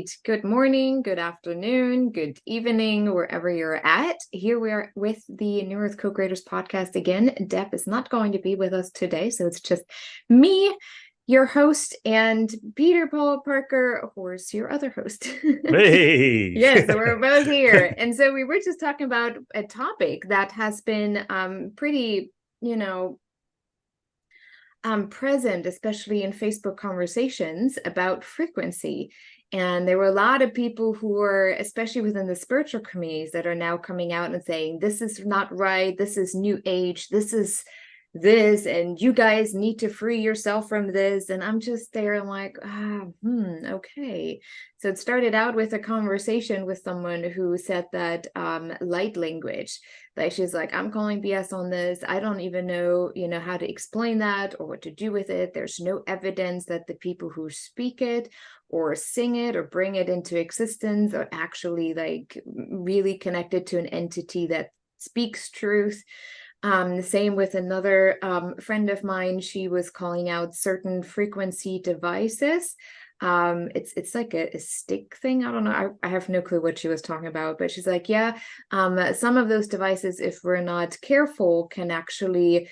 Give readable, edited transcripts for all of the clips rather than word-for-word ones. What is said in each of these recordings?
right. Good morning, good afternoon, good evening, wherever you're at. Here we are with the New Earth Co-Creators podcast again. Deb is not going to be with us today, so it's just me, your host, and Peter Paul Parker, who's your other host. Hey. Yes, so we're both here. And so we were just talking about a topic that has been pretty, present, especially in Facebook conversations about frequency. And there were a lot of people who were, especially within the spiritual communities, that are now coming out and saying, this is not right, this is new age, this is this, and you guys need to free yourself from this. And I'm just there, I'm like, okay. So it started out with a conversation with someone who said that light language, like she's like, I'm calling BS on this. I don't even know, how to explain that or what to do with it. There's no evidence that the people who speak it or sing it or bring it into existence are actually like really connected to an entity that speaks truth. The same with another friend of mine. She was calling out certain frequency devices. It's like a stick thing. I don't know. I have no clue what she was talking about, but she's like, yeah, some of those devices, if we're not careful, can actually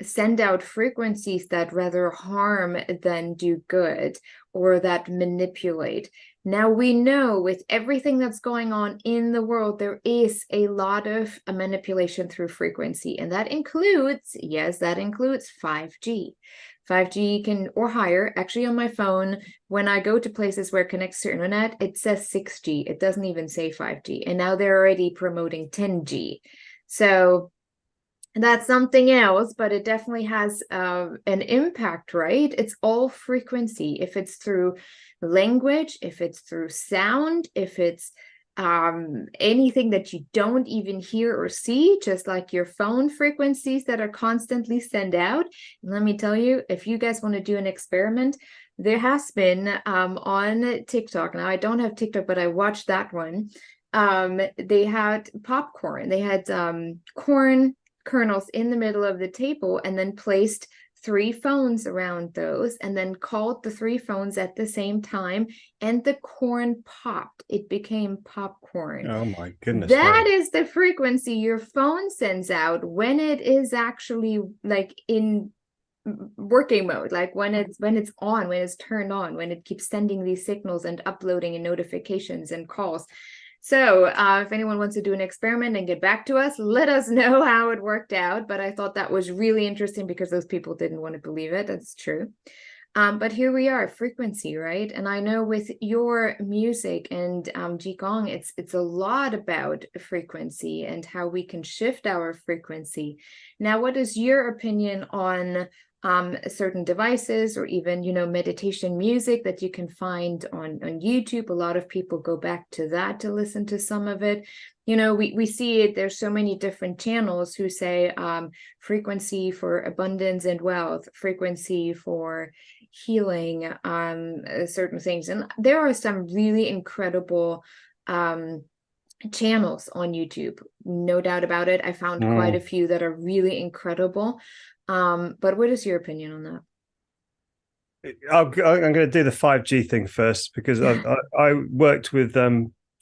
send out frequencies that rather harm than do good, or that manipulate. Now we know with everything that's going on in the world, there is a lot of manipulation through frequency, and that includes 5G. 5G can, or higher. Actually, on my phone, when I go to places where it connects to internet, it says 6G. It doesn't even say 5G. And now they're already promoting 10G. So that's something else, but it definitely has an impact, right? It's all frequency. If it's through language, if it's through sound, if it's anything that you don't even hear or see, just like your phone frequencies that are constantly sent out. And let me tell you, if you guys want to do an experiment, there has been on TikTok. Now I don't have TikTok, but I watched that one. They had popcorn. They had corn kernels in the middle of the table, and then placed 3 phones around those, and then called the 3 phones at the same time, and the corn popped. It became popcorn. Oh my goodness. That Wow. is the frequency your phone sends out when it is actually like in working mode, like when it's on, when it's turned on, when it keeps sending these signals and uploading and notifications and calls. So if anyone wants to do an experiment and get back to us, let us know how it worked out. But I thought that was really interesting because those people didn't want to believe it. That's true. But here we are, frequency, right? And I know with your music and Ki Gong, it's a lot about frequency and how we can shift our frequency. Now, what is your opinion on certain devices, or even, meditation music that you can find on YouTube? A lot of people go back to that to listen to some of it. We see it. There's so many different channels who say frequency for abundance and wealth, frequency for healing, certain things. And there are some really incredible channels on YouTube, no doubt about it. I found quite a few that are really incredible. But what is your opinion on that? I'm going to do the 5G thing first, because I worked with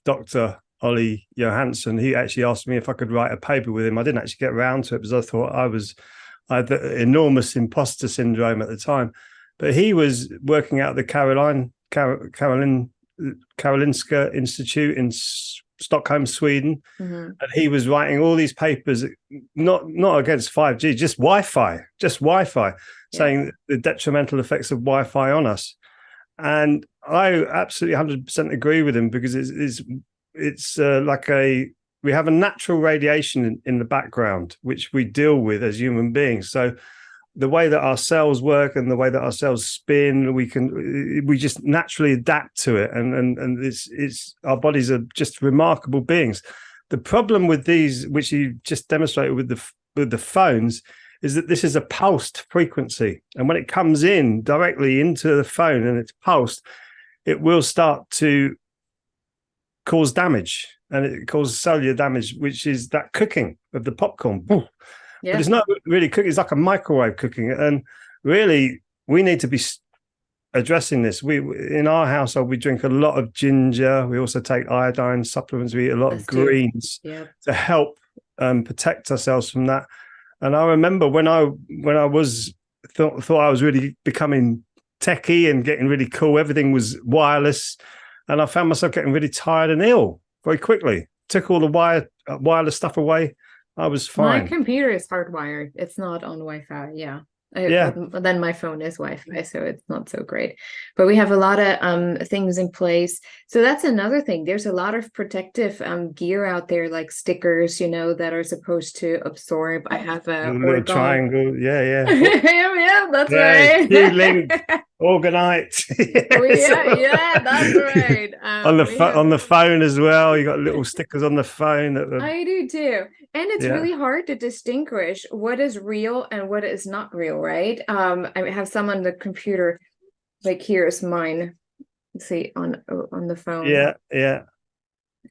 Dr. Ollie Johansson. He actually asked me if I could write a paper with him. I didn't actually get around to it because I thought I had the enormous imposter syndrome at the time. But he was working out the Karolinska Institute in Stockholm, Sweden, and he was writing all these papers, not against 5G, just Wi-Fi, saying the detrimental effects of Wi-Fi on us. And I absolutely 100% agree with him, because it's like we have a natural radiation in the background, which we deal with as human beings. So the way that our cells work and the way that our cells spin, we just naturally adapt to it, and it's our bodies are just remarkable beings. The problem with these, which you just demonstrated with the phones, is that this is a pulsed frequency, and when it comes in directly into the phone and it's pulsed, it will start to cause damage, and it causes cellular damage, which is that cooking of the popcorn. Yeah. But it's not really cooking. It's like a microwave cooking. And really, we need to be addressing this. We in our household we drink a lot of ginger. We also take iodine supplements. We eat a lot of greens to help protect ourselves from that. And I remember when I was thought I was really becoming techie and getting really cool. Everything was wireless, and I found myself getting really tired and ill very quickly. Took all the wireless stuff away. I was fine. My computer is hardwired. It's not on Wi-Fi. Yeah. But then my phone is Wi-Fi, so it's not so great. But we have a lot of things in place. So that's another thing. There's a lot of protective gear out there, like stickers, that are supposed to absorb. I have a little triangle. Yeah. yeah, that's right. Q-link, Organite. That's right. On the phone as well. You got little stickers on the phone. I do too. And it's really hard to distinguish what is real and what is not real, right? I have some on the computer, like here's mine. Let's see, on the phone. Yeah.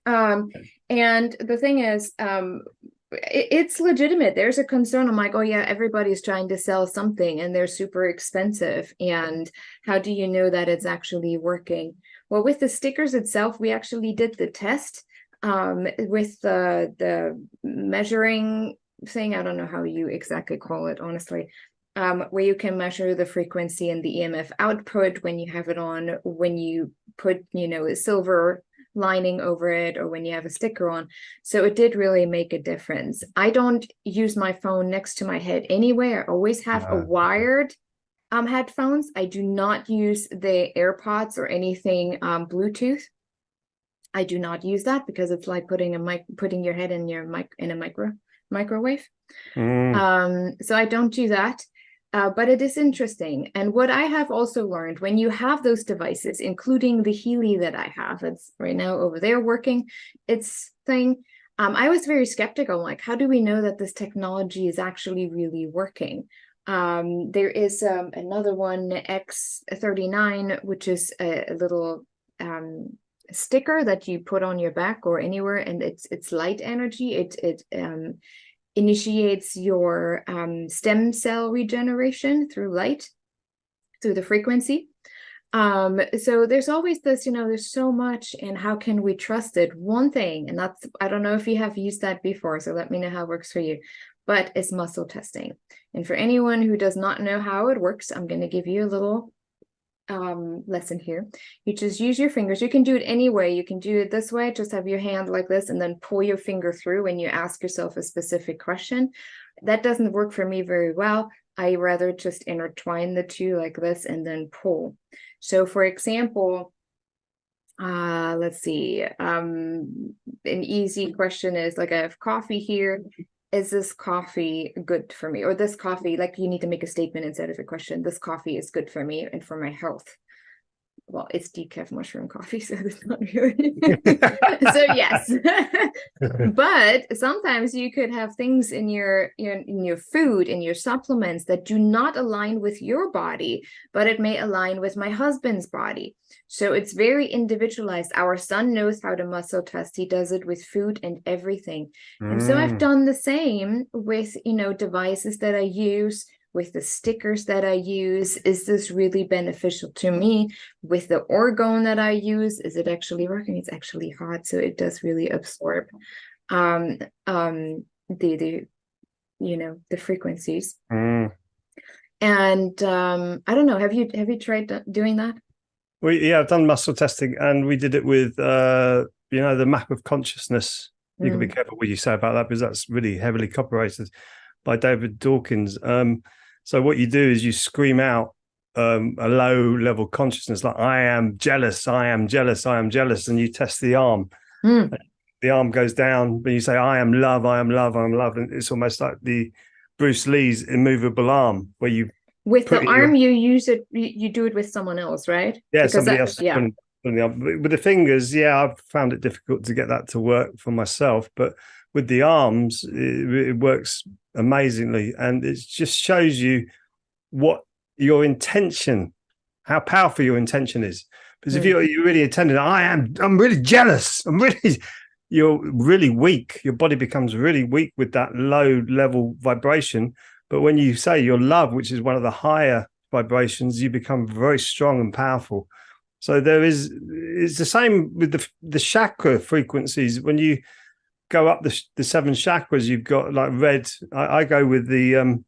And the thing is, it's legitimate. There's a concern. I'm like, oh yeah, everybody's trying to sell something and they're super expensive. And how do you know that it's actually working? Well, with the stickers itself, we actually did the test with the measuring thing. I don't know how you exactly call it, honestly, where you can measure the frequency and the EMF output when you have it on, when you put, a silver lining over it, or when you have a sticker on. So it did really make a difference. I don't use my phone next to my head anyway. I always have a wired headphones. I do not use the AirPods or anything Bluetooth. I do not use that because it's like putting your head in a microwave. So I don't do that. But it is interesting. And what I have also learned, when you have those devices, including the Healy that I have, it's right now over there working its thing, I was very skeptical, like, how do we know that this technology is actually really working? There is another one, X39, which is a little sticker that you put on your back or anywhere, and it's light energy. It initiates your stem cell regeneration through light, through the frequency. So there's always this, there's so much, and how can we trust it? One thing, and that's, I don't know if you have used that before, so let me know how it works for you, but it's muscle testing. And for anyone who does not know how it works, I'm going to give you a little lesson here. You just use your fingers. You can do it any way. You can do it this way, just have your hand like this and then pull your finger through when you ask yourself a specific question. That doesn't work for me very well. I rather just intertwine the two like this and then pull. So for example, let's see, an easy question is, like, I have coffee here. Is this coffee good for me? Or this coffee, like, you need to make a statement instead of a question. This coffee is good for me and for my health. Well, it's decaf mushroom coffee, so it's not really. So yes. But sometimes you could have things in your food, in your supplements, that do not align with your body, but it may align with my husband's body. So it's very individualized. Our son knows how to muscle test. He does it with food and everything. And so I've done the same with, devices that I use, with the stickers that I use. Is this really beneficial to me? With the orgone that I use, is it actually working? It's actually hot, so it does really absorb the frequencies. And I don't know, have you tried doing that? I've done muscle testing, and we did it with the map of consciousness. You can be careful what you say about that, because that's really heavily copyrighted by David Dawkins. So what you do is you scream out a low level consciousness, like, I am jealous, I am jealous, I am jealous. And you test the arm. The arm goes down, but you say, I am love, I am love, I am love. And it's almost like the Bruce Lee's immovable arm, where you, with the arm, you use it, you do it with someone else, right? Yeah, because somebody else. Yeah. With the fingers, I've found it difficult to get that to work for myself. But with the arms, it works amazingly, and it just shows you what your intention, how powerful your intention is. Because if you're really intending, I'm really jealous, you're really weak. Your body becomes really weak with that low level vibration. But when you say your love, which is one of the higher vibrations, you become very strong and powerful. So it's the same with the chakra frequencies. When you go up the 7 chakras, you've got like red. I go with the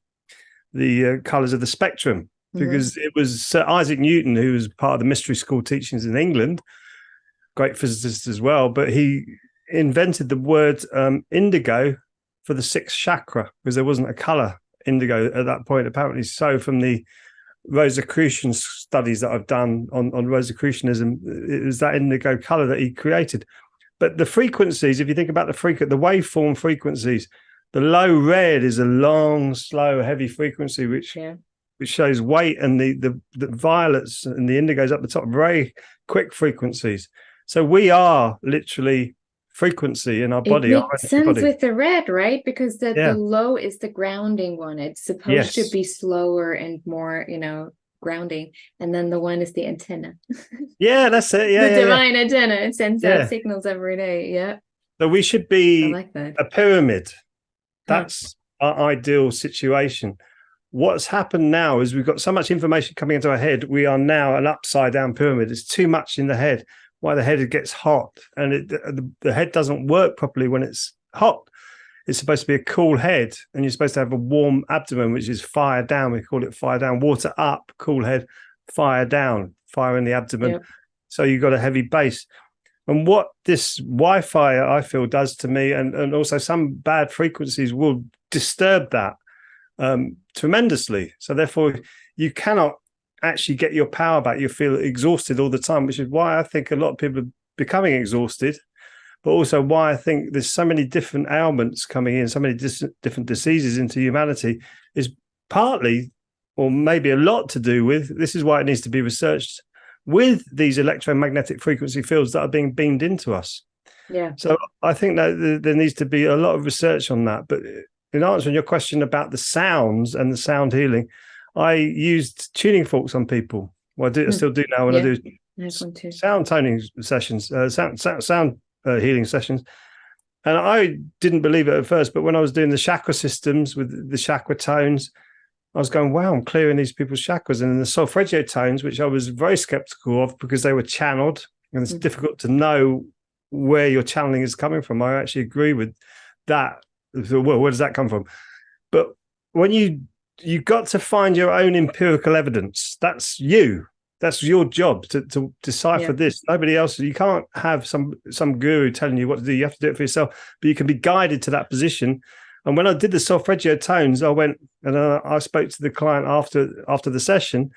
colors of the spectrum, because it was Sir Isaac Newton, who was part of the mystery school teachings in England, great physicist as well, but he invented the word indigo for the 6th chakra, because there wasn't a color indigo at that point, apparently. So from the Rosicrucian studies that I've done on Rosicrucianism, it was that indigo color that he created. But the frequencies, if you think about the waveform frequencies, the low red is a long, slow, heavy frequency, which shows weight, and the violets and the indigos up the top, very quick frequencies. So we are literally frequency in our body. It makes sense with the red, right? Because the low is the grounding one. It's supposed to be slower and more, grounding. And then the one is the antenna. Yeah, that's it. Yeah, the divine antenna. It sends out signals every day. Yeah. So we should be a pyramid. That's our ideal situation. What's happened now is we've got so much information coming into our head. We are now an upside down pyramid. It's too much in the head. Why the head gets hot, and the head doesn't work properly when it's hot. It's supposed to be a cool head, and you're supposed to have a warm abdomen, which is fire down. We call it fire down. Water up, cool head, fire down, fire in the abdomen. Yep. So you've got a heavy base. And what this Wi-Fi, I feel, does to me, and also some bad frequencies will disturb that tremendously. So therefore, you cannot actually get your power back. You feel exhausted all the time, which is why I think a lot of people are becoming exhausted, but also why I think there's so many different ailments coming in, so many different diseases into humanity, is partly, or maybe a lot, to do with, this is why it needs to be researched, with these electromagnetic frequency fields that are being beamed into us. Yeah. So I think that there needs to be a lot of research on that. But in answering your question about the sounds and the sound healing, I used tuning forks on people. Well, I still do now when I do sound toning sessions, sound healing sessions. And I didn't believe it at first, but when I was doing the chakra systems with the chakra tones, I was going, wow, I'm clearing these people's chakras. And in the solfeggio tones, which I was very skeptical of because they were channeled, and it's difficult to know where your channeling is coming from. I actually agree with that. Well, where does that come from? But when you got to find your own empirical evidence. That's you. That's your job to decipher this. Nobody else. You can't have some guru telling you what to do. You have to do it for yourself. But you can be guided to that position. And when I did the solfeggio tones, I went and I spoke to the client after the session.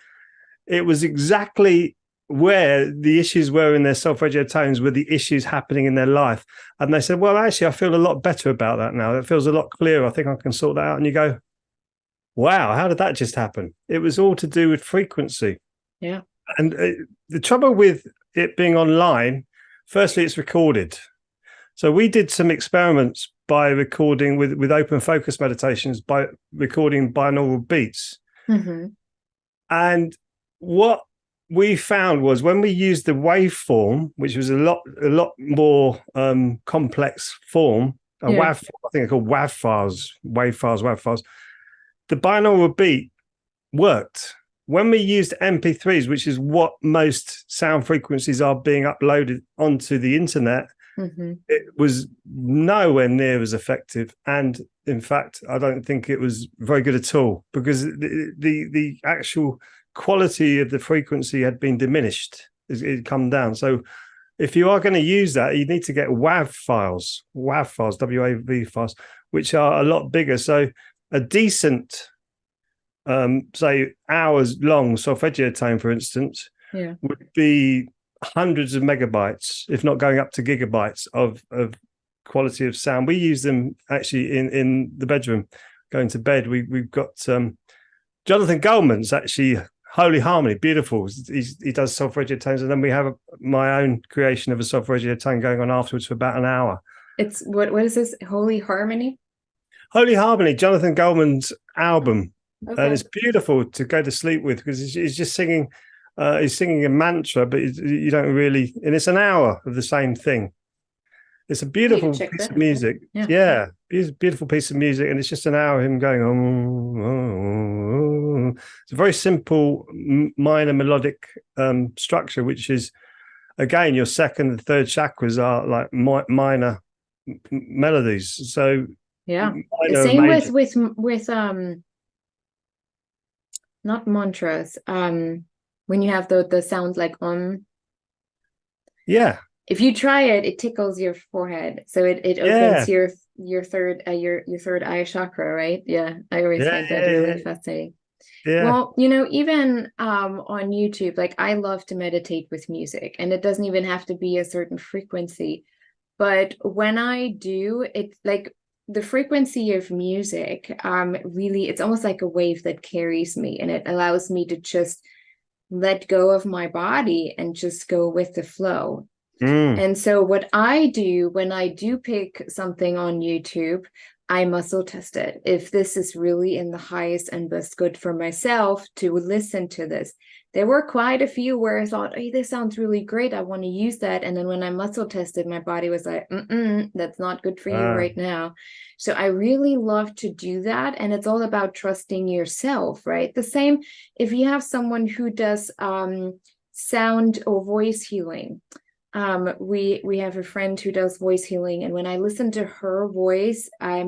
It was exactly where the issues were in their solfeggio tones, were the issues happening in their life. And they said, well, actually, I feel a lot better about that now. It feels a lot clearer. I think I can sort that out. And you go, wow, how did that just happen? It was all to do with frequency. Yeah. And the trouble with it being online, firstly, it's recorded. So we did some experiments by recording with open focus meditations, by recording binaural beats. And what we found was when we used the waveform, which was a lot more complex form, WAV, I think they're called WAV files, WAV files. The binaural beat worked. When we used MP3s, which is what most sound frequencies are being uploaded onto the internet, it was nowhere near as effective. And in fact, I don't think it was very good at all, because the actual quality of the frequency had been diminished. It had come down. So if you are going to use that, you need to get WAV files, WAV files, which are a lot bigger. So a decent, say, hours long solfeggio tone, for instance, would be hundreds of megabytes, if not going up to gigabytes of quality of sound. We use them actually in the bedroom, going to bed. We've got Jonathan Goldman's actually Holy Harmony, beautiful. He does solfeggio tones, and then we have my own creation of a solfeggio tone going on afterwards for about an hour. It's what is this? Holy Harmony? Holy Harmony, Jonathan Goldman's album. And it's beautiful to go to sleep with, because he's just singing. He's singing a mantra, but you don't really. And it's an hour of the same thing. It's a beautiful piece of music. Yeah, beautiful piece of music, and it's just an hour of him going. It's a very simple minor melodic structure, which is, again, your second and third chakras are like minor melodies. So Yeah. minor and Same major. with not mantras. When you have the sounds like Yeah. if you try it, it tickles your forehead. So it opens Yeah. your third your third eye chakra, right? Yeah. I always Yeah. find that Yeah. really fascinating. Yeah. Well, even on YouTube, like I love to meditate with music, and it doesn't even have to be a certain frequency. But when I do, it's like the frequency of music, really, it's almost like a wave that carries me, and it allows me to just let go of my body and just go with the flow. Mm. And so what I do when I do pick something on YouTube, I muscle test it. If this is really in the highest and best good for myself to listen to this. There were quite a few where I thought, hey, this sounds really great. I want to use that. And then when I muscle tested, my body was like, that's not good for you right now. So I really love to do that. And it's all about trusting yourself, right? The same if you have someone who does sound or voice healing. We have a friend who does voice healing, and when I listen to her voice, I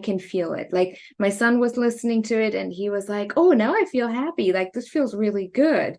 can feel it. Like my son was listening to it and he was like, oh, now I feel happy, like this feels really good.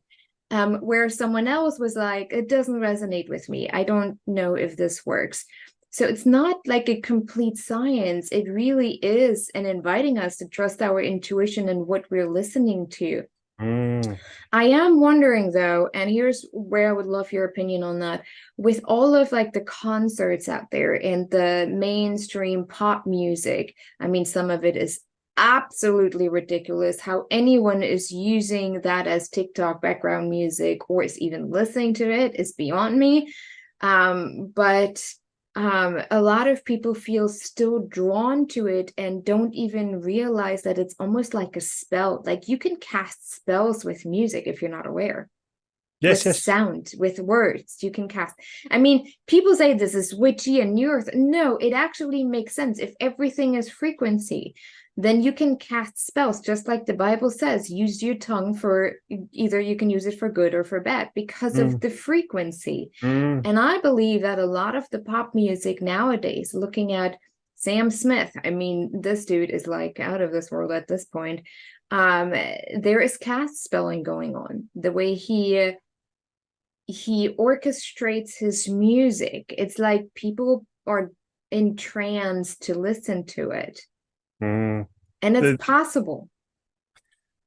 Where someone else was like, it doesn't resonate with me, I don't know if this works. So it's not like a complete science. It really is, and inviting us to trust our intuition and what we're listening to. I am wondering though, and here's where I would love your opinion on that. With all of like the concerts out there and the mainstream pop music, I mean, some of it is absolutely ridiculous. How anyone is using that as TikTok background music or is even listening to it is beyond me. But a lot of people feel still drawn to it and don't even realize that it's almost like a spell. Like you can cast spells with music if you're not aware. Yes. With Yes. sound, with words, you can cast. I mean, people say this is witchy and new earth. No, it actually makes sense. If everything is frequency, then you can cast spells, just like the Bible says, use your tongue for either you can use it for good or for bad because of the frequency. And I believe that a lot of the pop music nowadays, looking at Sam Smith, I mean, this dude is like out of this world at this point. There is cast spelling going on. The way he orchestrates his music, it's like people are entranced to listen to it. And it's possible.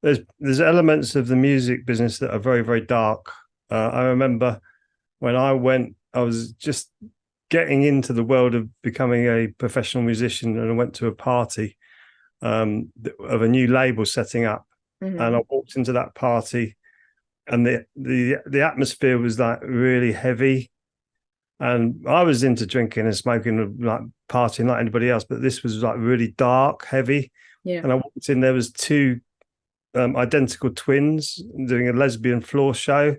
There's elements of the music business that are very, very dark. I remember when I was just getting into the world of becoming a professional musician, and I went to a party of a new label setting up, and I walked into that party, and the atmosphere was like really heavy, and I was into drinking and smoking and like partying like anybody else, but this was like really dark, heavy. Yeah. And I walked in, there was two identical twins doing a lesbian floor show.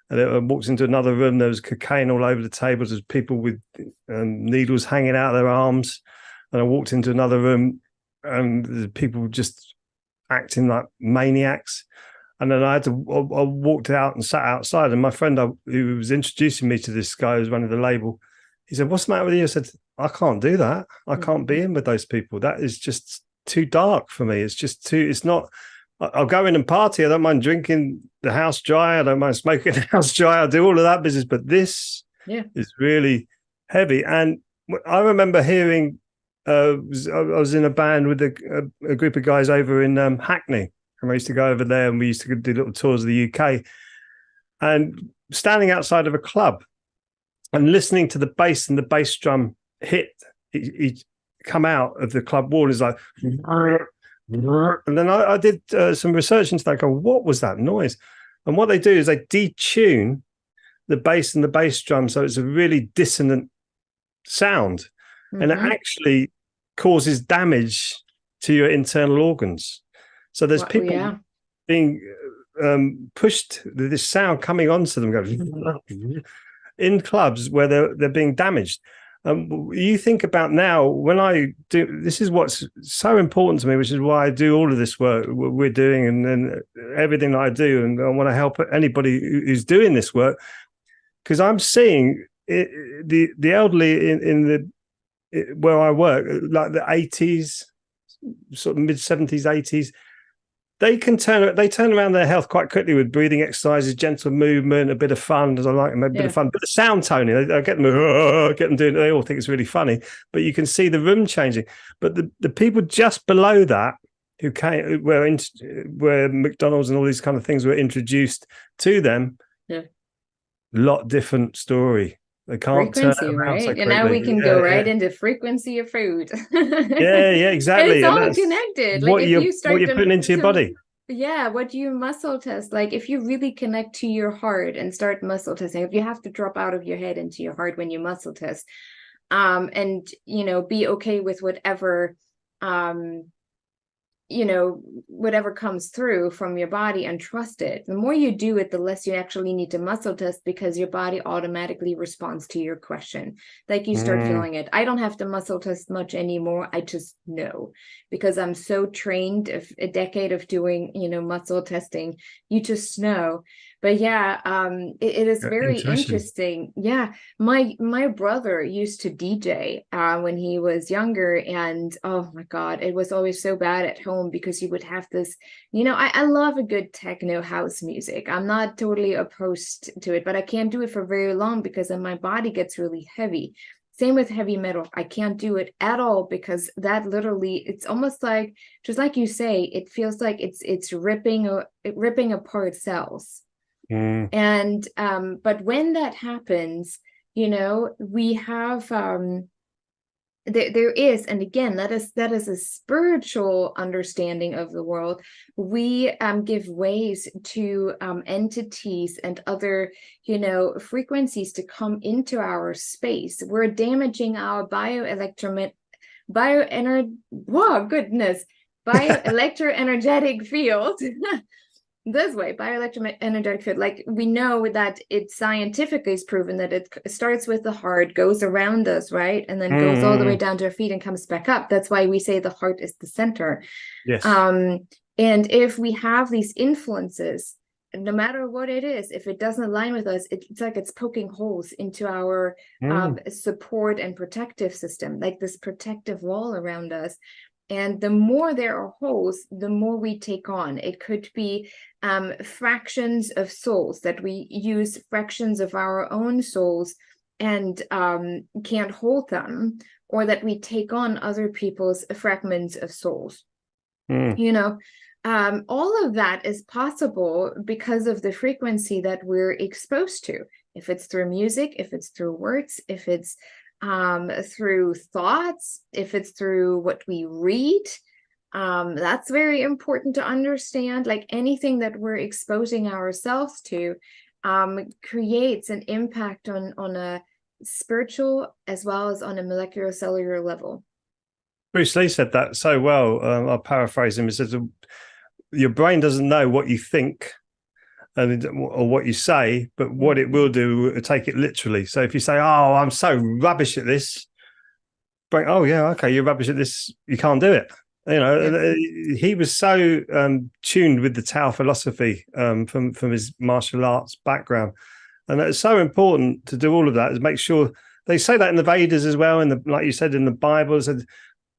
And I walked into another room. There was cocaine all over the tables. There's people with needles hanging out of their arms. And I walked into another room, and the people just acting like maniacs. And then I walked out and sat outside. And my friend who was introducing me to this guy who's running the label, he said, "What's the matter with you?" I said, "I can't do that. I can't be in with those people. That is just too dark for me. It's just too, it's not, I'll go in and party. I don't mind drinking the house dry. I don't mind smoking the house dry. I'll do all of that business. But this is really heavy." And I remember hearing, I was in a band with a group of guys over in Hackney. And I used to go over there, and we used to do little tours of the UK. And standing outside of a club and listening to the bass and the bass drum hit, he come out of the club wall, is like, and then I did some research into that. Go, what was that noise? And what they do is they detune the bass and the bass drum, so it's a really dissonant sound, and it actually causes damage to your internal organs. So there's people being pushed, this sound coming onto them, going in clubs where they're being damaged. You think about now when I do, this is what's so important to me, which is why I do all of this work we're doing, and everything that I do, and I want to help anybody who's doing this work, because I'm seeing the elderly in where I work, like the 80s, sort of mid 70s, 80s. They turn around their health quite quickly with breathing exercises, gentle movement, a bit of fun. As I like, a bit of fun, but the sound toning. I get them doing. They all think it's really funny, but you can see the room changing. But the people just below that who came where McDonald's and all these kind of things were introduced to them, lot different story. They can't frequency, turn it around right? so And quickly. now we can go right into frequency of food. Yeah, exactly. And it's all connected. Like What if you're you start putting into your body. Yeah, what you muscle test, like if you really connect to your heart and start muscle testing, if you have to drop out of your head into your heart when you muscle test, and be okay with whatever whatever comes through from your body and trust it. The more you do it, the less you actually need to muscle test, because your body automatically responds to your question. Like you start feeling it. I don't have to muscle test much anymore. I just know, because I'm so trained of a decade of doing, muscle testing. You just know. But yeah, it is very interesting. Yeah, my brother used to DJ when he was younger, and oh my God, it was always so bad at home because you would have this, I love a good techno house music. I'm not totally opposed to it, but I can't do it for very long because then my body gets really heavy. Same with heavy metal. I can't do it at all because that literally, it's almost like, just like you say, it feels like it's ripping apart cells. And but when that happens, we have there is, and again, that is a spiritual understanding of the world. We give ways to entities and other frequencies to come into our space. We're damaging our bioelectroenergetic field. This way, bioelectroenergetic field, like we know that it scientifically is proven that it starts with the heart, goes around us, right, and then goes all the way down to our feet and comes back up. That's why we say the heart is the center. Yes. And if we have these influences, no matter what it is, if it doesn't align with us, it's like it's poking holes into our support and protective system, like this protective wall around us. And the more there are holes, the more we take on. It could be fractions of souls, that we use fractions of our own souls and can't hold them, or that we take on other people's fragments of souls. All of that is possible because of the frequency that we're exposed to. If it's through music, if it's through words, if it's through thoughts, if it's through what we read, that's very important to understand. Like anything that we're exposing ourselves to creates an impact on a spiritual as well as on a molecular cellular level. Bruce Lee said that so well. I'll paraphrase him. He says, your brain doesn't know what you think or what you say, but what it will do, take it literally. So if you say, oh, I'm so rubbish at this, brain, oh yeah, okay, you're rubbish at this, you can't do it. He was so tuned with the Tao philosophy from his martial arts background. And it's so important to do all of that, is make sure, they say that in the Vedas as well, and like you said, in the Bible, said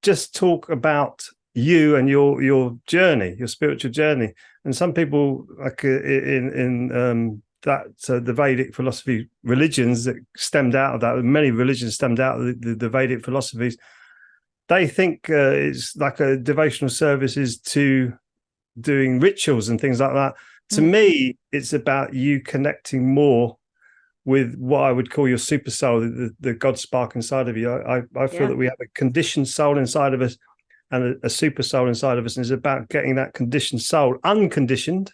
just talk about you and your journey, your spiritual journey. And some people, like in the Vedic philosophy, religions that stemmed out of that, many religions stemmed out of the Vedic philosophies, they think it's like a devotional services to doing rituals and things like that. To me, it's about you connecting more with what I would call your super soul, the God spark inside of you. I feel that we have a conditioned soul inside of us and a super soul inside of us, and it's about getting that conditioned soul unconditioned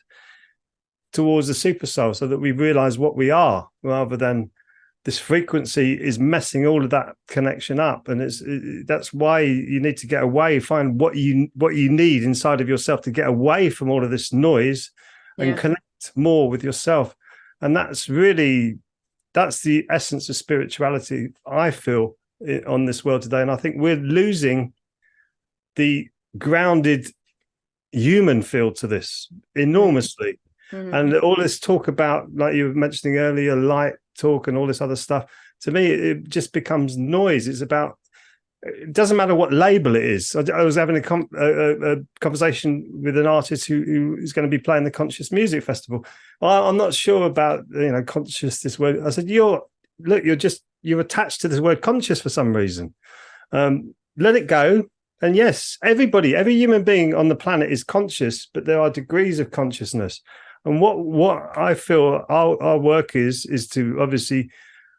towards the super soul, so that we realize what we are, rather than this frequency is messing all of that connection up. And that's why you need to get away, find what you need inside of yourself to get away from all of this noise and connect more with yourself. And that's the essence of spirituality, I feel, on this world today. And I think we're losing the grounded human feel to this enormously. Mm-hmm. And all this talk about, like you were mentioning earlier, light talk and all this other stuff, to me, it just becomes noise. It's about, it doesn't matter what label it is. I was having a conversation with an artist who is going to be playing the Conscious Music Festival. I'm not sure about, conscious, this word. I said, you're attached to this word conscious for some reason. Let it go. And yes, every human being on the planet is conscious, but there are degrees of consciousness. And what I feel our work is to obviously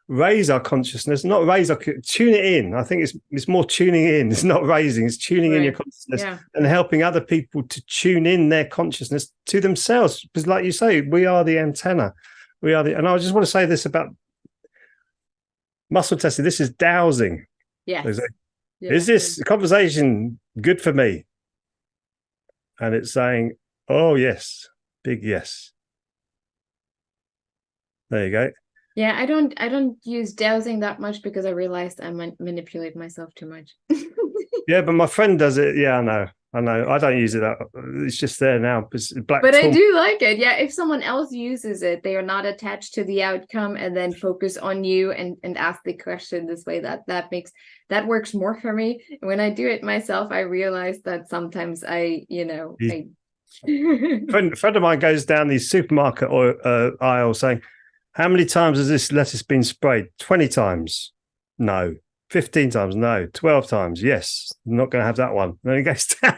raise our consciousness, not raise our, tune it in. I think it's more tuning in. It's not raising, it's tuning in your consciousness and helping other people to tune in their consciousness to themselves. Because like you say, we are the antenna. And I just want to say this about muscle testing. This is dowsing. Yes. Is this conversation good for me? And it's saying, oh, yes, big yes. There you go. Yeah, I don't use dowsing that much because I realized I manipulate myself too much. Yeah, but my friend does it. Yeah, I know. I don't use it. It's just there now. But I do like it. Yeah, if someone else uses it, they are not attached to the outcome and then focus on you and ask the question this way. That works more for me. When I do it myself, I realize that sometimes friend of mine goes down the supermarket aisle saying, how many times has this lettuce been sprayed? 20 times. No. 15 times. No. 12 times. Yes. I'm not going to have that one. Then it goes down.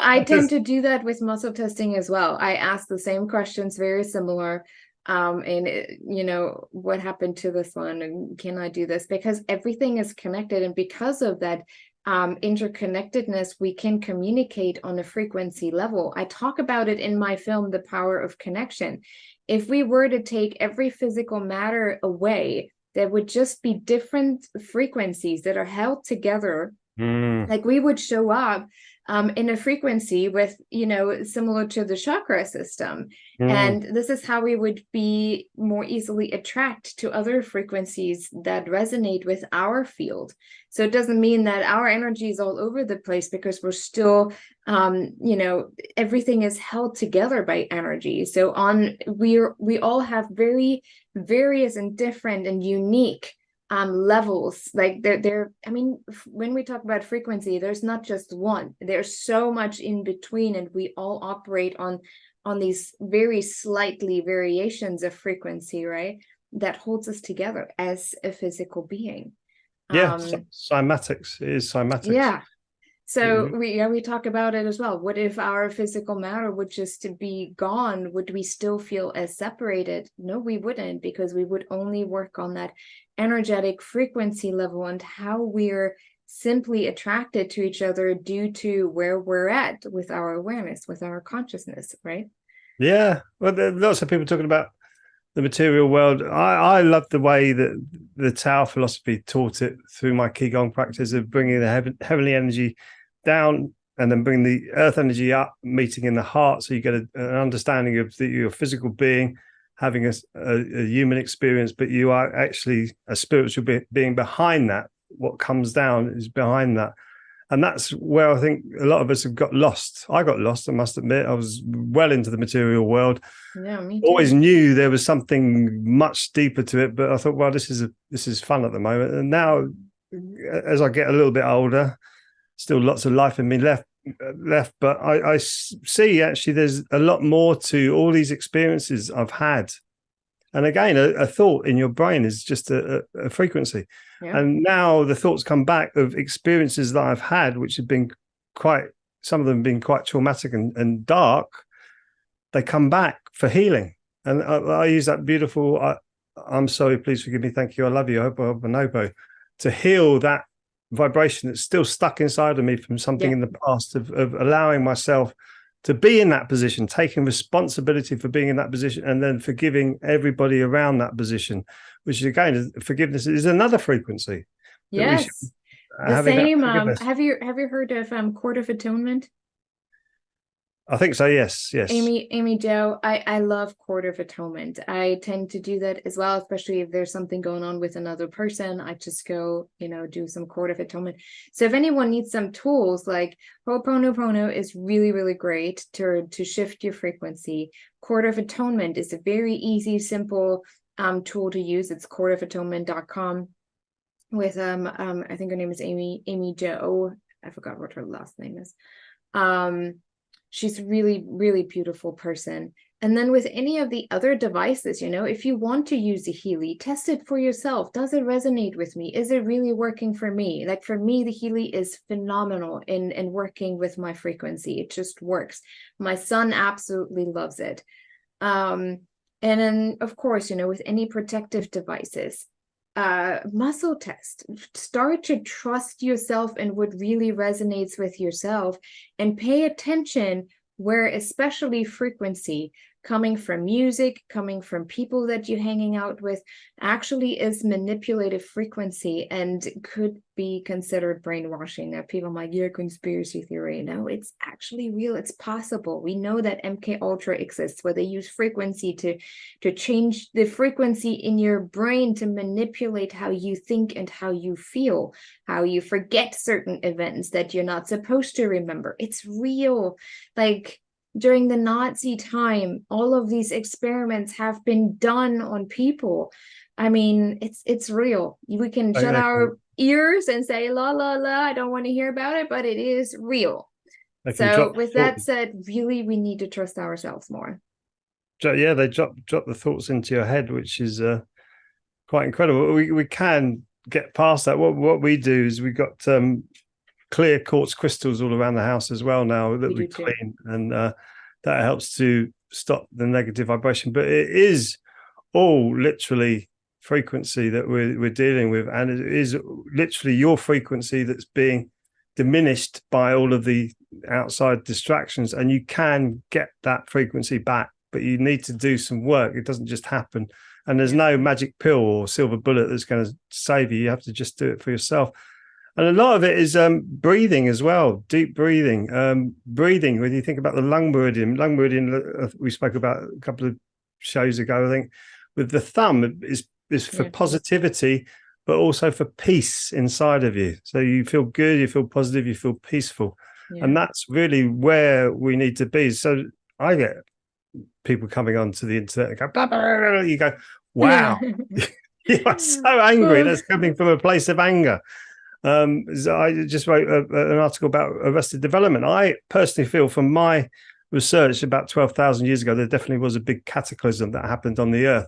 I tend to do that with muscle testing as well. I ask the same questions, very similar. What happened to this one? And can I do this? Because everything is connected. And because of that interconnectedness, we can communicate on a frequency level. I talk about it in my film, The Power of Connection. If we were to take every physical matter away, there would just be different frequencies that are held together. Like we would show up in a frequency with, similar to the chakra system. And this is how we would be more easily attract to other frequencies that resonate with our field. So it doesn't mean that our energy is all over the place, because we're still, everything is held together by energy. So we all have very various and different and unique levels. Like when we talk about frequency, there's not just one, there's so much in between, and we all operate on these very slightly variations of frequency, right, that holds us together as a physical being. Cymatics. It is cymatics. So we talk about it as well. What if our physical matter would just be gone? Would we still feel as separated? No, we wouldn't, because we would only work on that energetic frequency level and how we're simply attracted to each other due to where we're at with our awareness, with our consciousness, right? Yeah. Well, there are lots of people talking about the material world. I love the way that the Tao philosophy taught it through my Ki Gong practice of bringing the heavenly energy down and then bring the earth energy up, meeting in the heart, so you get an understanding of your physical being, having a human experience, but you are actually a spiritual being behind that. What comes down is behind that. And that's where I think a lot of us have got lost. I got lost, I must admit. I was well into the material world. Yeah, me too. Always knew there was something much deeper to it, but I thought, well, this is fun at the moment. And now, as I get a little bit older, still lots of life in me left, but I see actually there's a lot more to all these experiences I've had. And again, a thought in your brain is just a frequency. Yeah. And now the thoughts come back of experiences that I've had, which have been some of them been quite traumatic and dark. They come back for healing. And I use that beautiful, I'm sorry, please forgive me, thank you, I love you, Ho'oponopono, to heal that vibration that's still stuck inside of me from something in the past of allowing myself to be in that position, taking responsibility for being in that position, and then forgiving everybody around that position, which again, forgiveness is another frequency. Yes, the same. Have you heard of Court of Atonement? I think so. Yes. Amy Joe, I love Court of Atonement. I tend to do that as well, especially if there's something going on with another person. I just go, do some Court of Atonement. So if anyone needs some tools, like Ho'oponopono is really, really great to shift your frequency. Court of Atonement is a very easy, simple tool to use. It's courtofatonement.com with I think her name is Amy Joe. I forgot what her last name is. She's a really, really beautiful person. And then with any of the other devices, if you want to use a Healy, test it for yourself. Does it resonate with me? Is it really working for me? Like for me, the Healy is phenomenal in working with my frequency. It just works. My son absolutely loves it. And then, of course, with any protective devices, muscle test. Start to trust yourself and what really resonates with yourself, and pay attention where especially frequency coming from music, coming from people that you're hanging out with, actually is manipulative frequency and could be considered brainwashing. Now people are like, yeah, conspiracy theory. No, it's actually real. It's possible. We know that MK Ultra exists, where they use frequency to change the frequency in your brain to manipulate how you think and how you feel, how you forget certain events that you're not supposed to remember. It's real. Like during the Nazi time, all of these experiments have been done on people. I mean, it's real. We can shut our ears and say, la, la, la, I don't want to hear about it, but it is real. So with that said, really, we need to trust ourselves more. Yeah, they drop the thoughts into your head, which is quite incredible. We can get past that. What we do is we got clear quartz crystals all around the house as well now that we clean, and that helps to stop the negative vibration. But it is all literally frequency that we're dealing with, and it is literally your frequency that's being diminished by all of the outside distractions, and you can get that frequency back, but you need to do some work. It doesn't just happen, and there's no magic pill or silver bullet that's going to save you. You have to just do it for yourself. And a lot of it is breathing as well, deep breathing. Breathing, when you think about the lung meridian, we spoke about a couple of shows ago, I think, with the thumb is for positivity, but also for peace inside of you. So you feel good, you feel positive, you feel peaceful. Yeah. And that's really where we need to be. So I get people coming onto the internet and go, blah, blah, blah, blah. You go, wow, you are so angry. That's coming from a place of anger. I just wrote an article about arrested development. I personally feel, from my research about 12,000 years ago, there definitely was a big cataclysm that happened on the earth.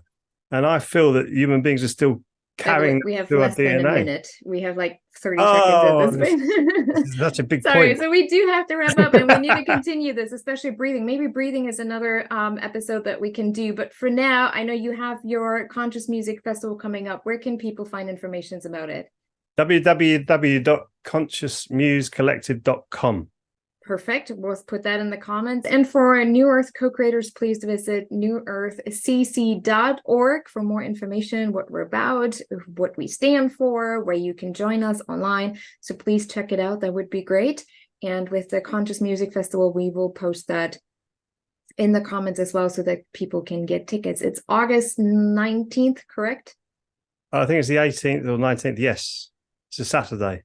And I feel that human beings are still carrying we have less than a minute. We have like 30 seconds at this point. This is such a big Sorry, point. So we do have to wrap up, and we need to continue this, especially breathing. Maybe breathing is another episode that we can do. But for now, I know you have your Conscious Music Festival coming up. Where can people find information about it? www.consciousmusecollective.com. Perfect. We'll put that in the comments. And for New Earth co-creators, please visit newearthcc.org for more information, what we're about, what we stand for, where you can join us online. So please check it out. That would be great. And with the Conscious Music Festival, we will post that in the comments as well, so that people can get tickets. It's August 19th, correct? I think it's the 18th or 19th. Yes. It's a Saturday.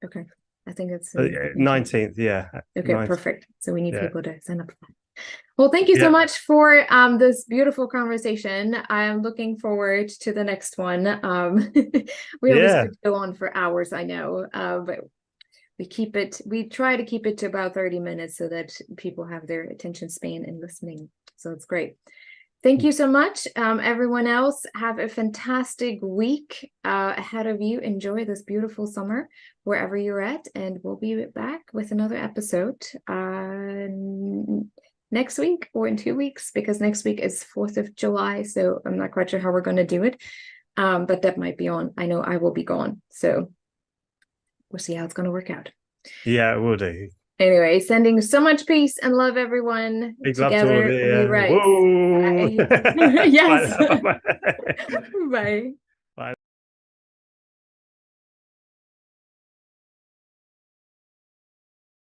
Okay. I think it's 19th. Yeah. Okay, 19th. Perfect. So we need people to sign up for that. Well, thank you so much for this beautiful conversation. I am looking forward to the next one. We always could go on for hours, I know, but we try to keep it to about 30 minutes so that people have their attention span in listening. So it's great. Thank you so much. Everyone else, have a fantastic week ahead of you. Enjoy this beautiful summer wherever you're at, and we'll be back with another episode next week or in 2 weeks, because next week is 4th of July. So I'm not quite sure how we're going to do it, but that might be on. I know I will be gone. So we'll see how it's going to work out. Yeah, it will do. Anyway, sending so much peace and love, everyone. Big Together love to all of you. we rise. Bye. Yes. Bye. Bye.